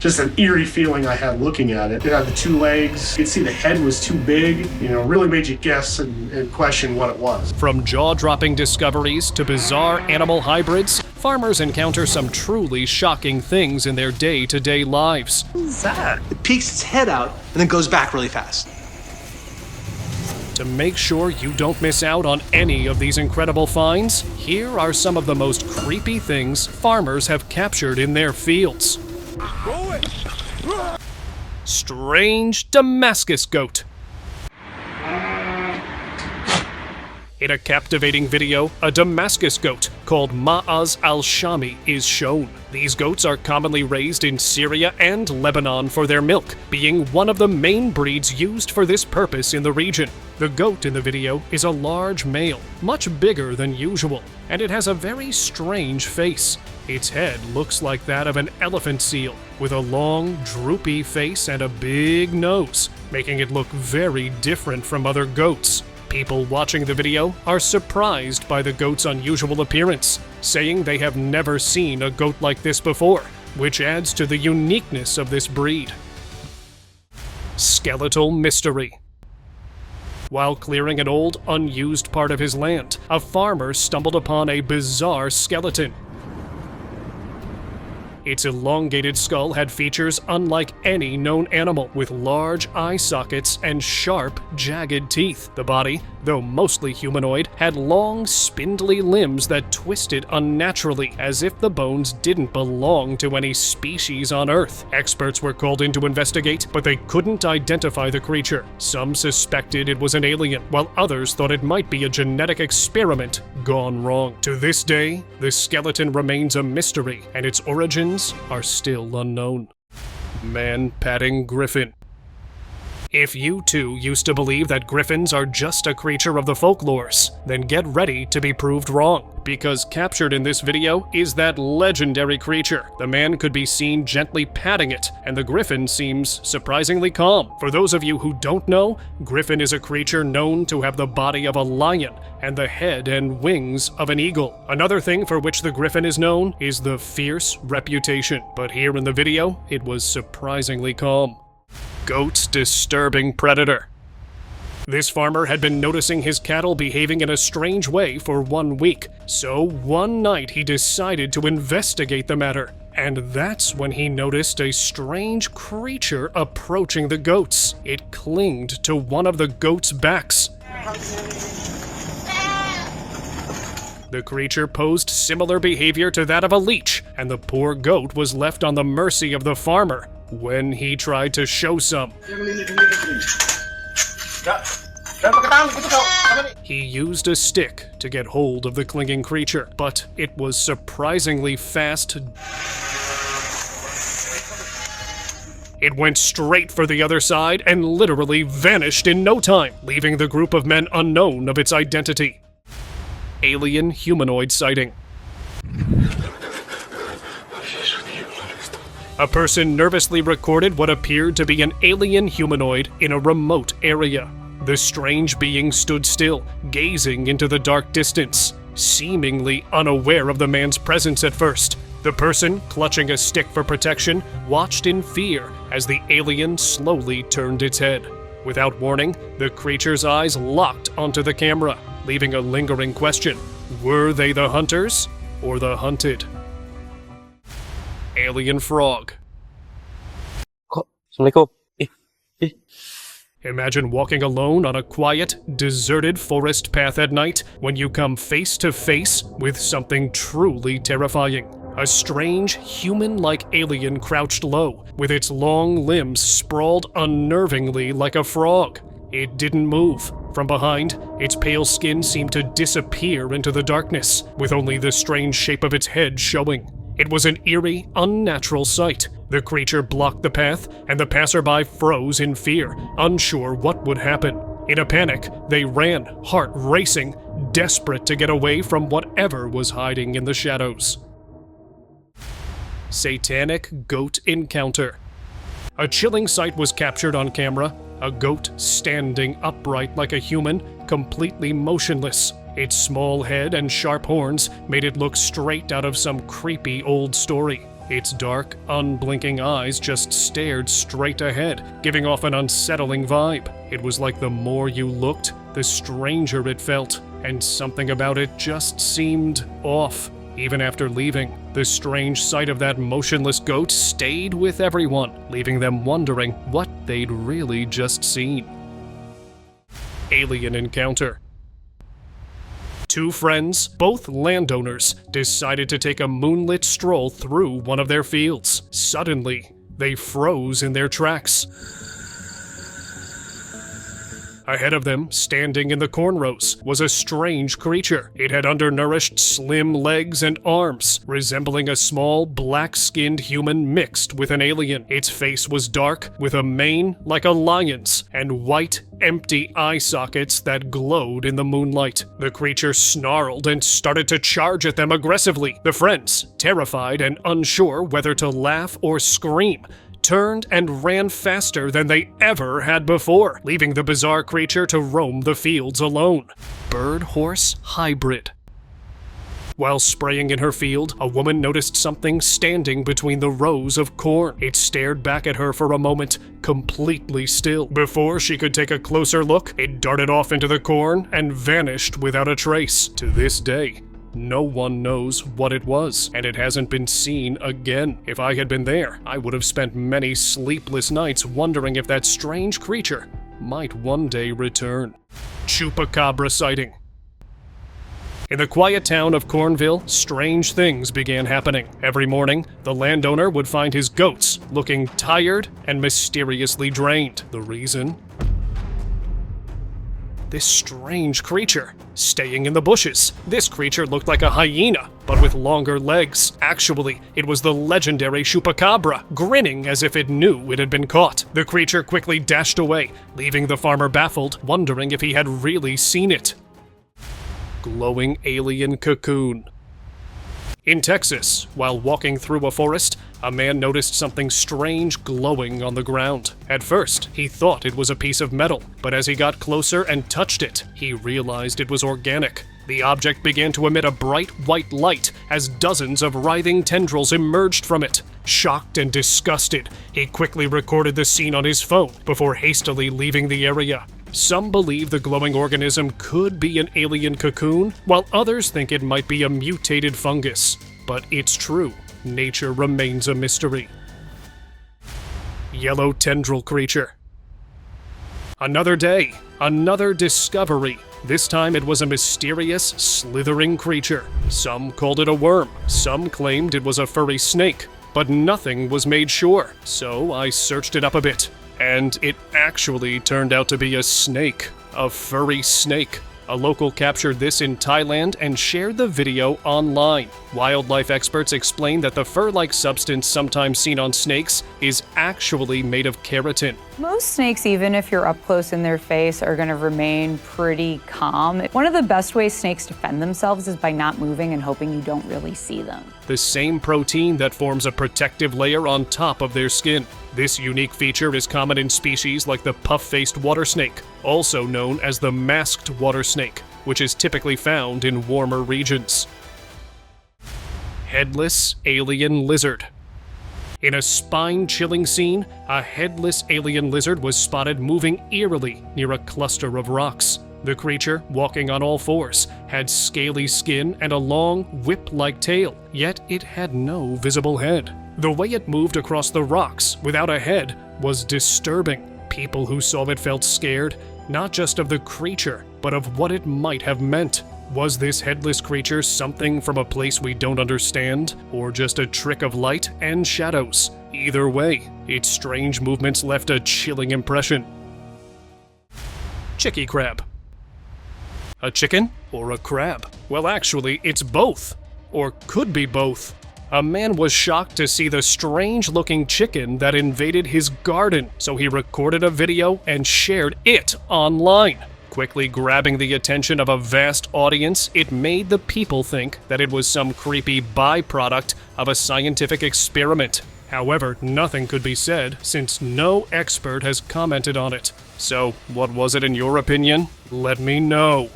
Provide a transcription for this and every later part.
Just an eerie feeling I had looking at it. It had the two legs. You could see the head was too big. Really made you guess and question what it was. From jaw-dropping discoveries to bizarre animal hybrids, farmers encounter some truly shocking things in their day-to-day lives. What is that? It peeks its head out and then goes back really fast. To make sure you don't miss out on any of these incredible finds, here are some of the most creepy things farmers have captured in their fields. Strange Damascus goat. In a captivating video, a Damascus goat called Ma'az al-Shami is shown. These goats are commonly raised in Syria and Lebanon for their milk, being one of the main breeds used for this purpose in the region. The goat in the video is a large male, much bigger than usual, and it has a very strange face. Its head looks like that of an elephant seal, with a long, droopy face and a big nose, making it look very different from other goats. People watching the video are surprised by the goat's unusual appearance, saying they have never seen a goat like this before, which adds to the uniqueness of this breed. Skeletal mystery. While clearing an old, unused part of his land, a farmer stumbled upon a bizarre skeleton. Its elongated skull had features unlike any known animal, with large eye sockets and sharp, jagged teeth. The body, though mostly humanoid, had long, spindly limbs that twisted unnaturally, as if the bones didn't belong to any species on Earth. Experts were called in to investigate, but they couldn't identify the creature. Some suspected it was an alien, while others thought it might be a genetic experiment gone wrong. To this day, the skeleton remains a mystery, and its origins are still unknown. Man-patting Griffin. If you too used to believe that griffins are just a creature of the folklores, then get ready to be proved wrong, because captured in this video is that legendary creature. The man could be seen gently patting it, and the griffin seems surprisingly calm. For those of you who don't know, Griffin is a creature known to have the body of a lion and the head and wings of an eagle. Another thing for which the griffin is known is the fierce reputation, but here in the video, it was surprisingly calm. Goat's disturbing predator. This farmer had been noticing his cattle behaving in a strange way for 1 week, so one night he decided to investigate the matter. And that's when he noticed a strange creature approaching the goats. It clinged to one of the goats' backs. The creature posed similar behavior to that of a leech, and the poor goat was left on the mercy of the farmer when he tried to show some. He used a stick to get hold of the clinging creature, but it was surprisingly fast. It went straight for the other side and literally vanished in no time, leaving the group of men unknown of its identity. Alien humanoid sighting. A person nervously recorded what appeared to be an alien humanoid in a remote area. The strange being stood still, gazing into the dark distance, seemingly unaware of the man's presence at first. The person, clutching a stick for protection, watched in fear as the alien slowly turned its head. Without warning, the creature's eyes locked onto the camera, leaving a lingering question. Were they the hunters or the hunted? Alien frog. Assalamualaikum. Imagine walking alone on a quiet, deserted forest path at night when you come face to face with something truly terrifying. A strange, human-like alien crouched low, with its long limbs sprawled unnervingly like a frog. It didn't move. From behind, its pale skin seemed to disappear into the darkness, with only the strange shape of its head showing. It was an eerie, unnatural sight. The creature blocked the path, and the passerby froze in fear, unsure what would happen. In a panic, they ran, heart racing, desperate to get away from whatever was hiding in the shadows. Satanic goat encounter. A chilling sight was captured on camera. A goat standing upright like a human, completely motionless. Its small head and sharp horns made it look straight out of some creepy old story. Its dark, unblinking eyes just stared straight ahead, giving off an unsettling vibe. It was like the more you looked, the stranger it felt, and something about it just seemed off. Even after leaving, the strange sight of that motionless goat stayed with everyone, leaving them wondering what they'd really just seen. Alien encounter. Two friends, both landowners, decided to take a moonlit stroll through one of their fields. Suddenly, they froze in their tracks. Ahead of them, standing in the corn rows, was a strange creature. It had undernourished, slim legs and arms, resembling a small, black-skinned human mixed with an alien. Its face was dark, with a mane like a lion's, and white, empty eye sockets that glowed in the moonlight. The creature snarled and started to charge at them aggressively. The friends, terrified and unsure whether to laugh or scream, turned and ran faster than they ever had before, leaving the bizarre creature to roam the fields alone. Bird-horse hybrid. While spraying in her field, a woman noticed something standing between the rows of corn. It stared back at her for a moment, completely still. Before she could take a closer look, it darted off into the corn and vanished without a trace. To this day, no one knows what it was, and it hasn't been seen again. If I had been there, I would have spent many sleepless nights wondering if that strange creature might one day return. Chupacabra sighting. In the quiet town of Cornville, strange things began happening. Every morning, the landowner would find his goats looking tired and mysteriously drained. The reason? This strange creature, staying in the bushes. This creature looked like a hyena, but with longer legs. Actually, it was the legendary Chupacabra, grinning as if it knew it had been caught. The creature quickly dashed away, leaving the farmer baffled, wondering if he had really seen it. Glowing alien cocoon. In Texas, while walking through a forest, a man noticed something strange glowing on the ground. At first, he thought it was a piece of metal, but as he got closer and touched it, he realized it was organic. The object began to emit a bright white light as dozens of writhing tendrils emerged from it. Shocked and disgusted, he quickly recorded the scene on his phone before hastily leaving the area. Some believe the glowing organism could be an alien cocoon, while others think it might be a mutated fungus. But it's true, nature remains a mystery. Yellow tendril creature. Another day, another discovery. This time it was a mysterious, slithering creature. Some called it a worm, some claimed it was a furry snake, but nothing was made sure, so I searched it up a bit. And it actually turned out to be a snake. A furry snake. A local captured this in Thailand and shared the video online. Wildlife experts explain that the fur-like substance sometimes seen on snakes is actually made of keratin. Most snakes, even if you're up close in their face, are going to remain pretty calm. One of the best ways snakes defend themselves is by not moving and hoping you don't really see them. The same protein that forms a protective layer on top of their skin. This unique feature is common in species like the puff-faced water snake, also known as the masked water snake, which is typically found in warmer regions. Headless alien lizard. In a spine-chilling scene, a headless alien lizard was spotted moving eerily near a cluster of rocks. The creature, walking on all fours, had scaly skin and a long, whip-like tail, yet it had no visible head. The way it moved across the rocks without a head was disturbing. People who saw it felt scared, not just of the creature, but of what it might have meant. Was this headless creature something from a place we don't understand, or just a trick of light and shadows? Either way, its strange movements left a chilling impression. Chicky crab. A chicken or a crab? Well, actually, it's both. Or could be both. A man was shocked to see the strange-looking chicken that invaded his garden, so he recorded a video and shared it online. Quickly grabbing the attention of a vast audience, it made the people think that it was some creepy byproduct of a scientific experiment. However, nothing could be said since no expert has commented on it. So, what was it in your opinion? Let me know.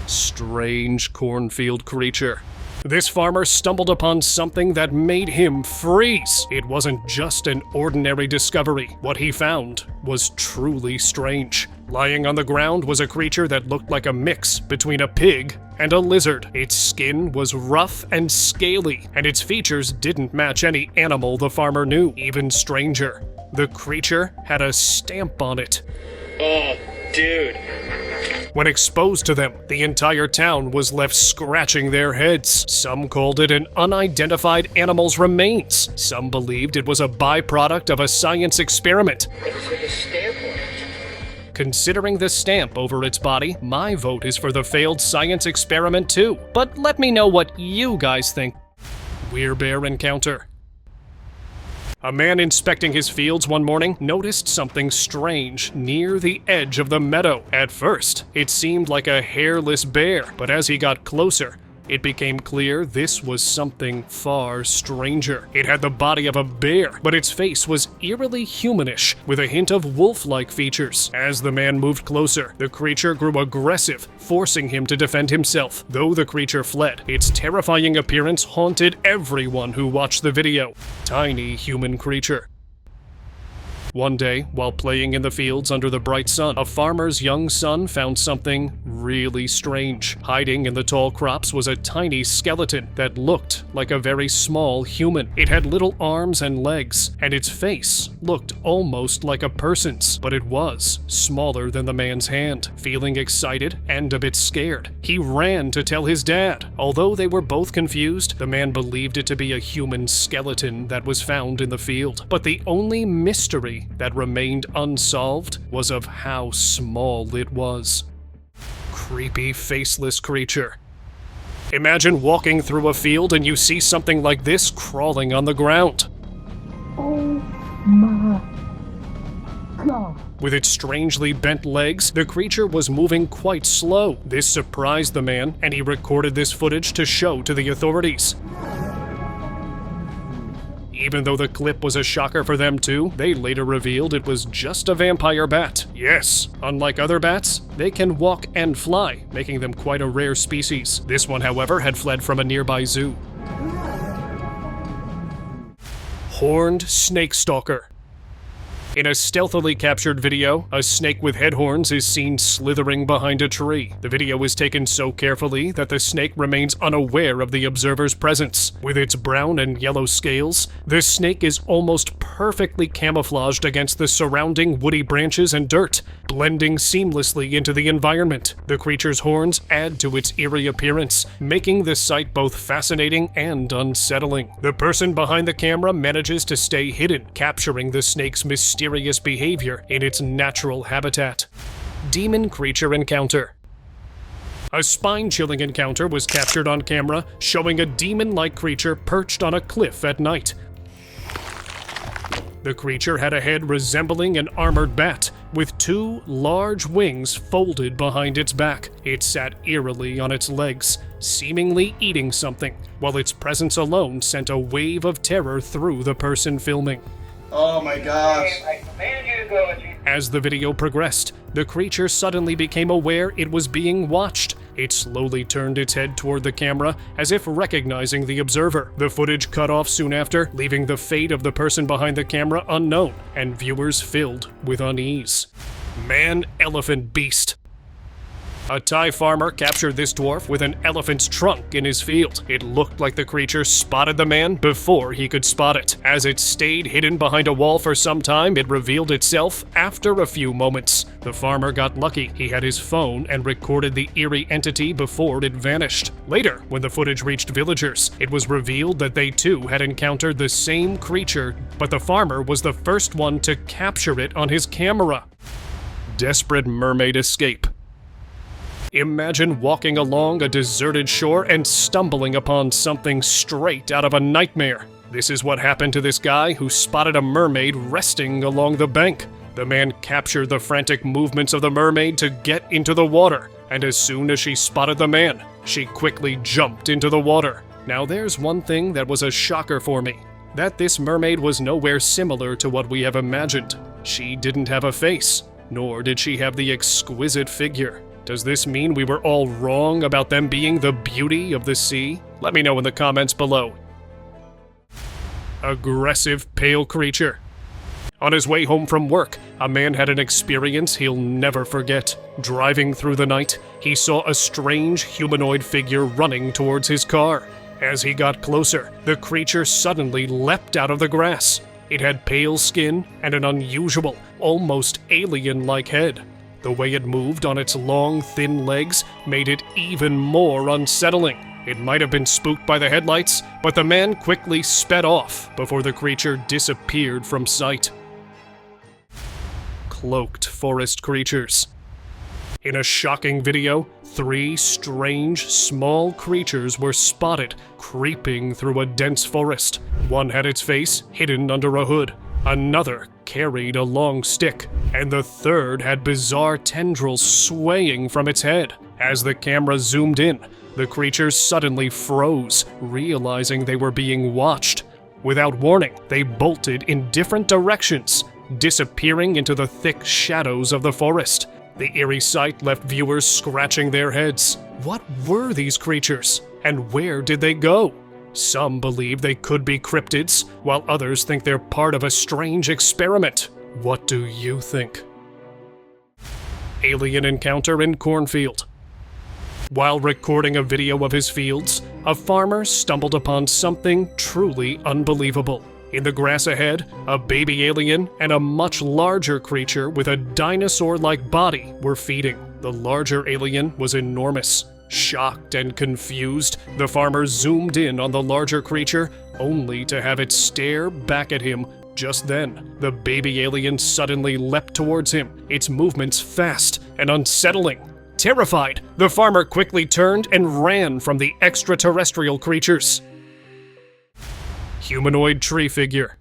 Strange cornfield creature. This farmer stumbled upon something that made him freeze. It wasn't just an ordinary discovery. What he found was truly strange. Lying on the ground was a creature that looked like a mix between a pig and a lizard. Its skin was rough and scaly, and its features didn't match any animal the farmer knew. Even stranger, the creature had a stamp on it. Oh, dude. When exposed to them, the entire town was left scratching their heads. Some called it an unidentified animal's remains. Some believed it was a byproduct of a science experiment. It's like a stamp on it. Considering the stamp over its body, my vote is for the failed science experiment too. But let me know what you guys think. Werebear encounter. A man inspecting his fields one morning noticed something strange near the edge of the meadow. At first, it seemed like a hairless bear, but as he got closer, it became clear this was something far stranger. It had the body of a bear, but its face was eerily humanish, with a hint of wolf-like features. As the man moved closer, the creature grew aggressive, forcing him to defend himself. Though the creature fled, its terrifying appearance haunted everyone who watched the video. Tiny human creature. One day, while playing in the fields under the bright sun, a farmer's young son found something really strange. Hiding in the tall crops was a tiny skeleton that looked like a very small human. It had little arms and legs, and its face looked almost like a person's, but it was smaller than the man's hand. Feeling excited and a bit scared, he ran to tell his dad. Although they were both confused, the man believed it to be a human skeleton that was found in the field. But the only mystery that remained unsolved was of how small it was. Creepy, faceless creature. Imagine walking through a field and you see something like this crawling on the ground. Oh my God. With its strangely bent legs, the creature was moving quite slow. This surprised the man, and he recorded this footage to show to the authorities. Even though the clip was a shocker for them too, they later revealed it was just a vampire bat. Yes, unlike other bats, they can walk and fly, making them quite a rare species. This one, however, had fled from a nearby zoo. Horned snake stalker. In a stealthily captured video, a snake with head horns is seen slithering behind a tree. The video is taken so carefully that the snake remains unaware of the observer's presence. With its brown and yellow scales, the snake is almost perfectly camouflaged against the surrounding woody branches and dirt, blending seamlessly into the environment. The creature's horns add to its eerie appearance, making the sight both fascinating and unsettling. The person behind the camera manages to stay hidden, capturing the snake's mysterious behavior in its natural habitat. Demon creature encounter. A spine-chilling encounter was captured on camera, showing a demon-like creature perched on a cliff at night. The creature had a head resembling an armored bat, with two large wings folded behind its back. It sat eerily on its legs, seemingly eating something, while its presence alone sent a wave of terror through the person filming. Oh my gosh. I command you to go. As the video progressed, the creature suddenly became aware it was being watched. It slowly turned its head toward the camera, as if recognizing the observer. The footage cut off soon after, leaving the fate of the person behind the camera unknown, and viewers filled with unease. Man-elephant beast. A Thai farmer captured this dwarf with an elephant's trunk in his field. It looked like the creature spotted the man before he could spot it. As it stayed hidden behind a wall for some time, it revealed itself after a few moments. The farmer got lucky. He had his phone and recorded the eerie entity before it vanished. Later, when the footage reached villagers, it was revealed that they too had encountered the same creature, but the farmer was the first one to capture it on his camera. Desperate mermaid escape. Imagine walking along a deserted shore and stumbling upon something straight out of a nightmare. This is what happened to this guy who spotted a mermaid resting along the bank. The man captured the frantic movements of the mermaid to get into the water, and as soon as she spotted the man, she quickly jumped into the water. Now there's one thing that was a shocker for me, that this mermaid was nowhere similar to what we have imagined. She didn't have a face, nor did she have the exquisite figure. Does this mean we were all wrong about them being the beauty of the sea? Let me know in the comments below. Aggressive pale creature. On his way home from work, a man had an experience he'll never forget. Driving through the night, he saw a strange humanoid figure running towards his car. As he got closer, the creature suddenly leapt out of the grass. It had pale skin and an unusual, almost alien-like head. The way it moved on its long, thin legs made it even more unsettling. It might have been spooked by the headlights, but the man quickly sped off before the creature disappeared from sight. Cloaked forest creatures. In a shocking video, 3 strange, small creatures were spotted creeping through a dense forest. One had its face hidden under a hood, another carried a long stick, and the third had bizarre tendrils swaying from its head. As the camera zoomed in, the creatures suddenly froze, realizing they were being watched. Without warning, they bolted in different directions, disappearing into the thick shadows of the forest. The eerie sight left viewers scratching their heads. What were these creatures, and where did they go? Some believe they could be cryptids, while others think they're part of a strange experiment. What do you think? Alien encounter in cornfield. While recording a video of his fields, a farmer stumbled upon something truly unbelievable. In the grass ahead, a baby alien and a much larger creature with a dinosaur-like body were feeding. The larger alien was enormous. Shocked and confused, the farmer zoomed in on the larger creature, only to have it stare back at him. Just then, the baby alien suddenly leapt towards him, its movements fast and unsettling. Terrified, the farmer quickly turned and ran from the extraterrestrial creatures. Humanoid tree figure.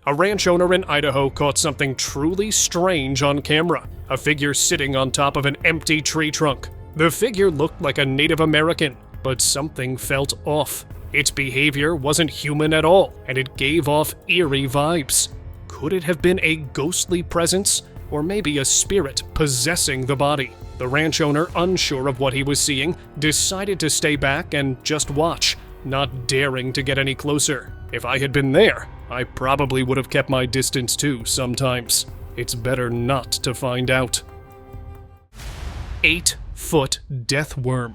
A ranch owner in Idaho caught something truly strange on camera. A figure sitting on top of an empty tree trunk. The figure looked like a Native American, but something felt off. Its behavior wasn't human at all, and it gave off eerie vibes. Could it have been a ghostly presence, or maybe a spirit possessing the body? The ranch owner, unsure of what he was seeing, decided to stay back and just watch, not daring to get any closer. If I had been there, I probably would have kept my distance too sometimes. It's better not to find out. 8-foot deathworm.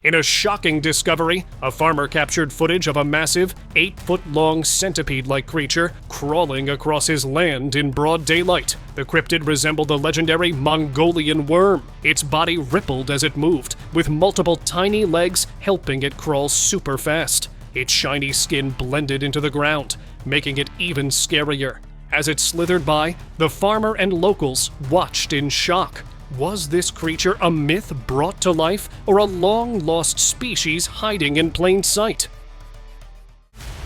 In a shocking discovery, a farmer captured footage of a massive, 8-foot-long centipede-like creature crawling across his land in broad daylight. The cryptid resembled the legendary Mongolian worm. Its body rippled as it moved, with multiple tiny legs helping it crawl super fast. Its shiny skin blended into the ground, making it even scarier. As it slithered by, the farmer and locals watched in shock. Was this creature a myth brought to life, or a long-lost species hiding in plain sight?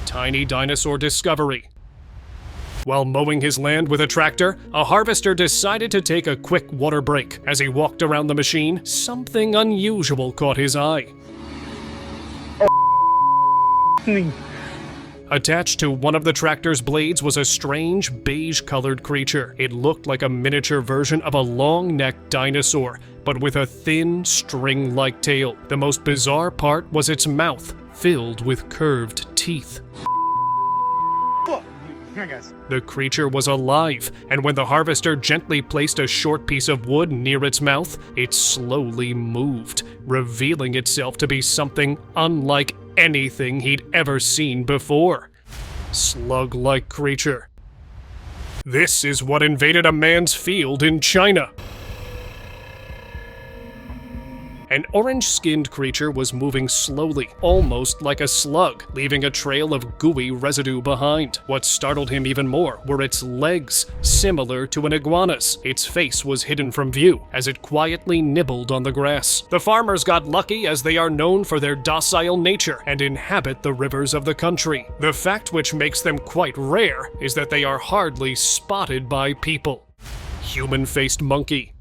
Tiny dinosaur discovery. While mowing his land with a tractor, a harvester decided to take a quick water break. As he walked around the machine, something unusual caught his eye. Attached to one of the tractor's blades was a strange beige-colored creature. It looked like a miniature version of a long-necked dinosaur, but with a thin, string-like tail. The most bizarre part was its mouth, filled with curved teeth. The creature was alive, and when the harvester gently placed a short piece of wood near its mouth, it slowly moved, revealing itself to be something unlike anything he'd ever seen before. Sluglike creature. This is what invaded a man's field in China. An orange-skinned creature was moving slowly, almost like a slug, leaving a trail of gooey residue behind. What startled him even more were its legs, similar to an iguana's. Its face was hidden from view, as it quietly nibbled on the grass. The farmers got lucky, as they are known for their docile nature and inhabit the rivers of the country. The fact which makes them quite rare is that they are hardly spotted by people. Human-faced monkey.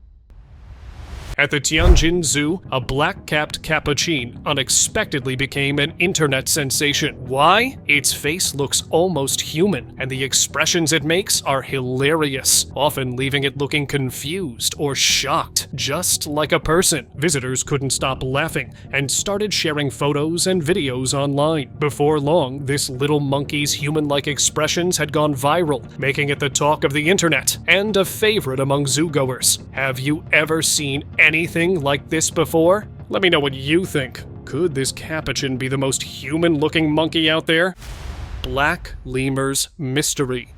At the Tianjin Zoo, a black-capped capuchin unexpectedly became an internet sensation. Why? Its face looks almost human, and the expressions it makes are hilarious, often leaving it looking confused or shocked, just like a person. Visitors couldn't stop laughing and started sharing photos and videos online. Before long, this little monkey's human-like expressions had gone viral, making it the talk of the internet and a favorite among zoogoers. Have you ever seen anything like this before? Let me know what you think. Could this capuchin be the most human-looking monkey out there? Black Lemur's Mystery.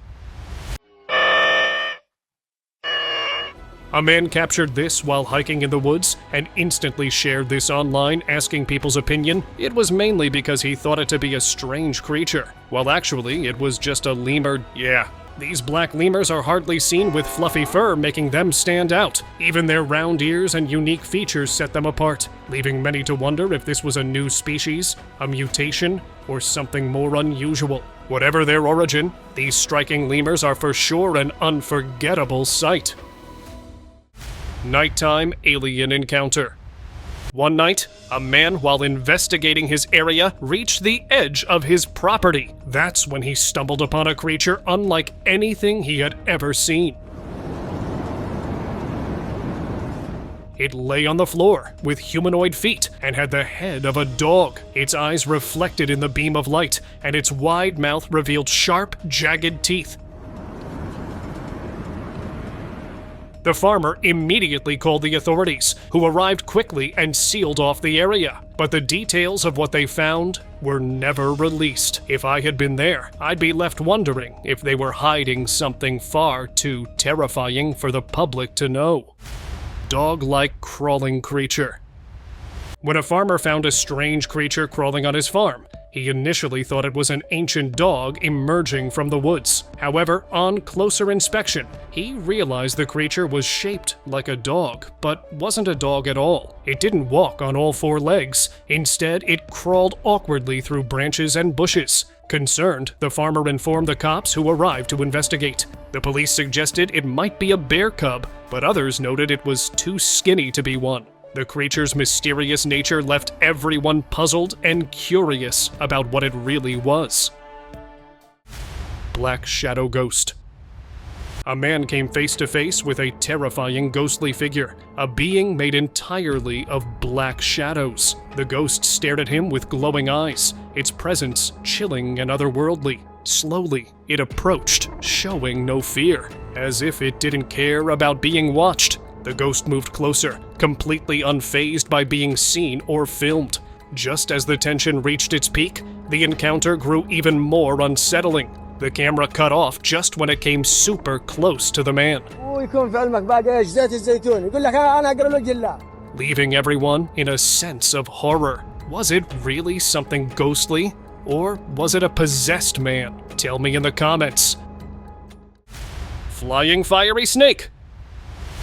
A man captured this while hiking in the woods and instantly shared this online, asking people's opinion. It was mainly because he thought it to be a strange creature, while actually it was just a lemur. Yeah, these black lemurs are hardly seen with fluffy fur, making them stand out. Even their round ears and unique features set them apart, leaving many to wonder if this was a new species, a mutation, or something more unusual. Whatever their origin, these striking lemurs are for sure an unforgettable sight. Nighttime alien encounter. One night, a man, while investigating his area, reached the edge of his property. That's when he stumbled upon a creature unlike anything he had ever seen. It lay on the floor, with humanoid feet, and had the head of a dog. Its eyes reflected in the beam of light, and its wide mouth revealed sharp, jagged teeth. The farmer immediately called the authorities, who arrived quickly and sealed off the area. But the details of what they found were never released. If I had been there, I'd be left wondering if they were hiding something far too terrifying for the public to know. Dog-like crawling creature. When a farmer found a strange creature crawling on his farm, he initially thought it was an ancient dog emerging from the woods. However, on closer inspection, he realized the creature was shaped like a dog, but wasn't a dog at all. It didn't walk on all four legs. Instead, it crawled awkwardly through branches and bushes. Concerned, the farmer informed the cops, who arrived to investigate. The police suggested it might be a bear cub, but others noted it was too skinny to be one. The creature's mysterious nature left everyone puzzled and curious about what it really was. Black Shadow Ghost. A man came face to face with a terrifying ghostly figure, a being made entirely of black shadows. The ghost stared at him with glowing eyes, its presence chilling and otherworldly. Slowly, it approached, showing no fear, as if it didn't care about being watched. The ghost moved closer, completely unfazed by being seen or filmed. Just as the tension reached its peak, the encounter grew even more unsettling. The camera cut off just when it came super close to the man, leaving everyone in a sense of horror. Was it really something ghostly? Or was it a possessed man? Tell me in the comments. Flying fiery snake.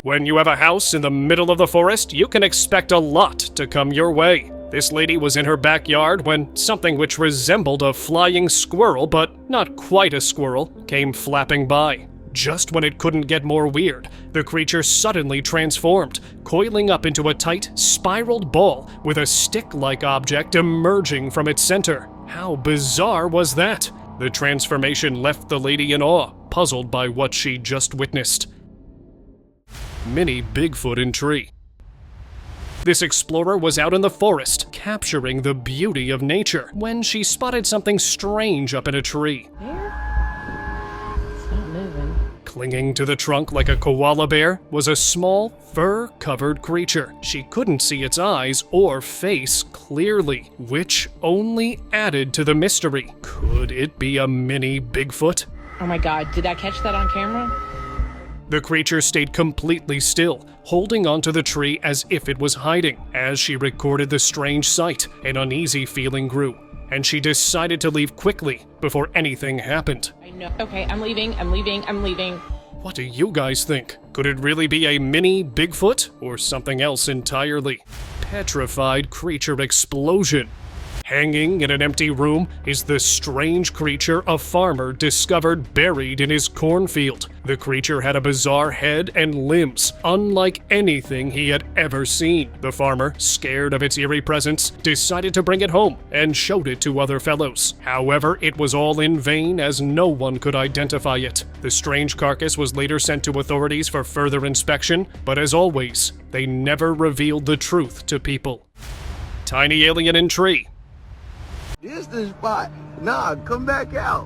When you have a house in the middle of the forest, you can expect a lot to come your way. This lady was in her backyard when something which resembled a flying squirrel, but not quite a squirrel, came flapping by. Just when it couldn't get more weird, the creature suddenly transformed, coiling up into a tight, spiraled ball with a stick-like object emerging from its center. How bizarre was that? The transformation left the lady in awe, puzzled by what she just witnessed. Mini Bigfoot in tree. This explorer was out in the forest, capturing the beauty of nature, when she spotted something strange up in a tree. It's not moving. Clinging to the trunk like a koala bear was a small, fur-covered creature. She couldn't see its eyes or face clearly, which only added to the mystery. Could it be a mini Bigfoot? Oh my god, did I catch that on camera? The creature stayed completely still, holding onto the tree as if it was hiding. As she recorded the strange sight, an uneasy feeling grew, and she decided to leave quickly before anything happened. I know. Okay, I'm leaving. What do you guys think? Could it really be a mini Bigfoot or something else entirely? Petrified creature explosion. Hanging in an empty room is the strange creature a farmer discovered buried in his cornfield. The creature had a bizarre head and limbs, unlike anything he had ever seen. The farmer, scared of its eerie presence, decided to bring it home and showed it to other fellows. However, it was all in vain as no one could identify it. The strange carcass was later sent to authorities for further inspection, but as always, they never revealed the truth to people. Tiny alien in tree. This the spot. Nah, come back out.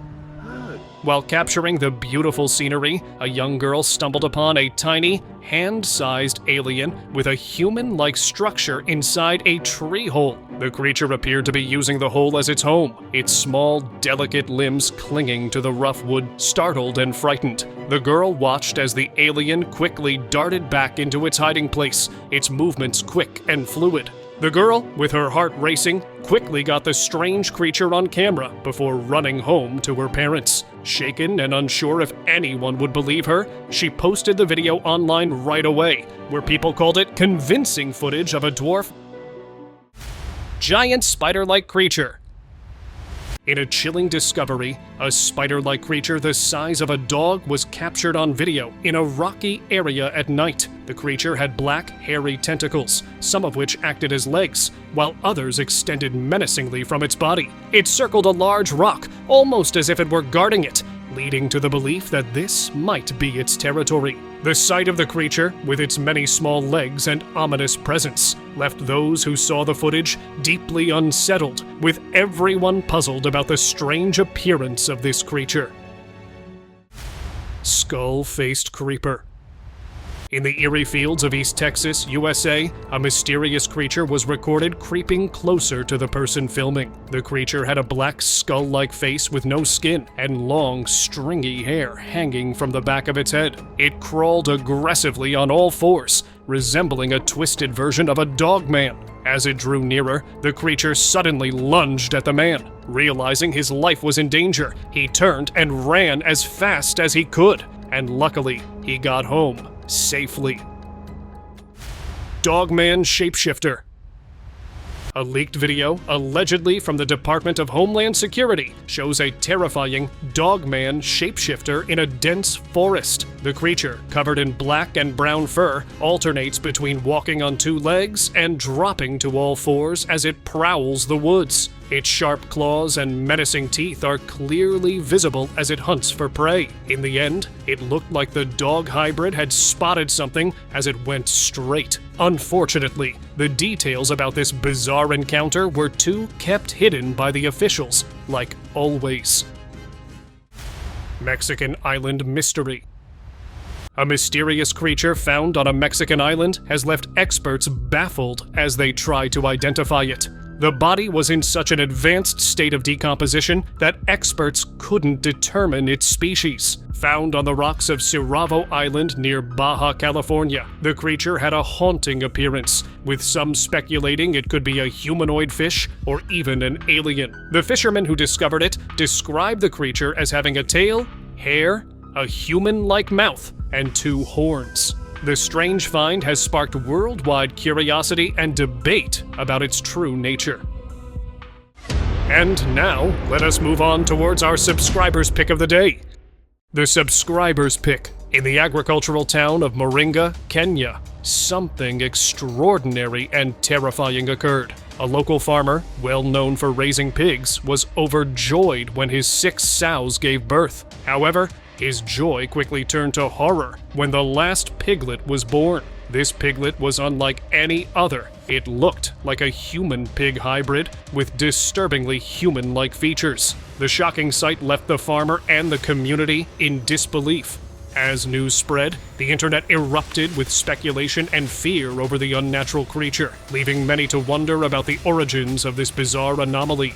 While capturing the beautiful scenery, a young girl stumbled upon a tiny, hand-sized alien with a human-like structure inside a tree hole. The creature appeared to be using the hole as its home, its small, delicate limbs clinging to the rough wood, startled and frightened. The girl watched as the alien quickly darted back into its hiding place, its movements quick and fluid. The girl, with her heart racing, quickly got the strange creature on camera before running home to her parents. Shaken and unsure if anyone would believe her, she posted the video online right away, where people called it convincing footage of a dwarf giant spider-like creature. In a chilling discovery, a spider-like creature the size of a dog was captured on video in a rocky area at night. The creature had black, hairy tentacles, some of which acted as legs, while others extended menacingly from its body. It circled a large rock, almost as if it were guarding it, leading to the belief that this might be its territory. The sight of the creature, with its many small legs and ominous presence, left those who saw the footage deeply unsettled, with everyone puzzled about the strange appearance of this creature. Skullfaced Creeper. In the eerie fields of East Texas, USA, a mysterious creature was recorded creeping closer to the person filming. The creature had a black skull-like face with no skin and long, stringy hair hanging from the back of its head. It crawled aggressively on all fours, resembling a twisted version of a Dogman. As it drew nearer, the creature suddenly lunged at the man. Realizing his life was in danger, he turned and ran as fast as he could, and luckily, he got home safely. Dogman Shapeshifter. A leaked video, allegedly from the Department of Homeland Security, shows a terrifying Dogman shapeshifter in a dense forest. The creature, covered in black and brown fur, alternates between walking on two legs and dropping to all fours as it prowls the woods. Its sharp claws and menacing teeth are clearly visible as it hunts for prey. In the end, it looked like the dog hybrid had spotted something as it went straight. Unfortunately, the details about this bizarre encounter were too kept hidden by the officials, like always. Mexican Island Mystery. A mysterious creature found on a Mexican island has left experts baffled as they try to identify it. The body was in such an advanced state of decomposition that experts couldn't determine its species. Found on the rocks of Cerravo Island near Baja California, the creature had a haunting appearance, with some speculating it could be a humanoid fish or even an alien. The fishermen who discovered it described the creature as having a tail, hair, a human-like mouth, and two horns. The strange find has sparked worldwide curiosity and debate about its true nature. And now, let us move on towards our subscribers' pick of the day. The subscribers' pick. In the agricultural town of Moringa, Kenya, something extraordinary and terrifying occurred. A local farmer, well known for raising pigs, was overjoyed when his 6 sows gave birth. However, his joy quickly turned to horror when the last piglet was born. This piglet was unlike any other. It looked like a human-pig hybrid with disturbingly human-like features. The shocking sight left the farmer and the community in disbelief. As news spread, the internet erupted with speculation and fear over the unnatural creature, leaving many to wonder about the origins of this bizarre anomaly.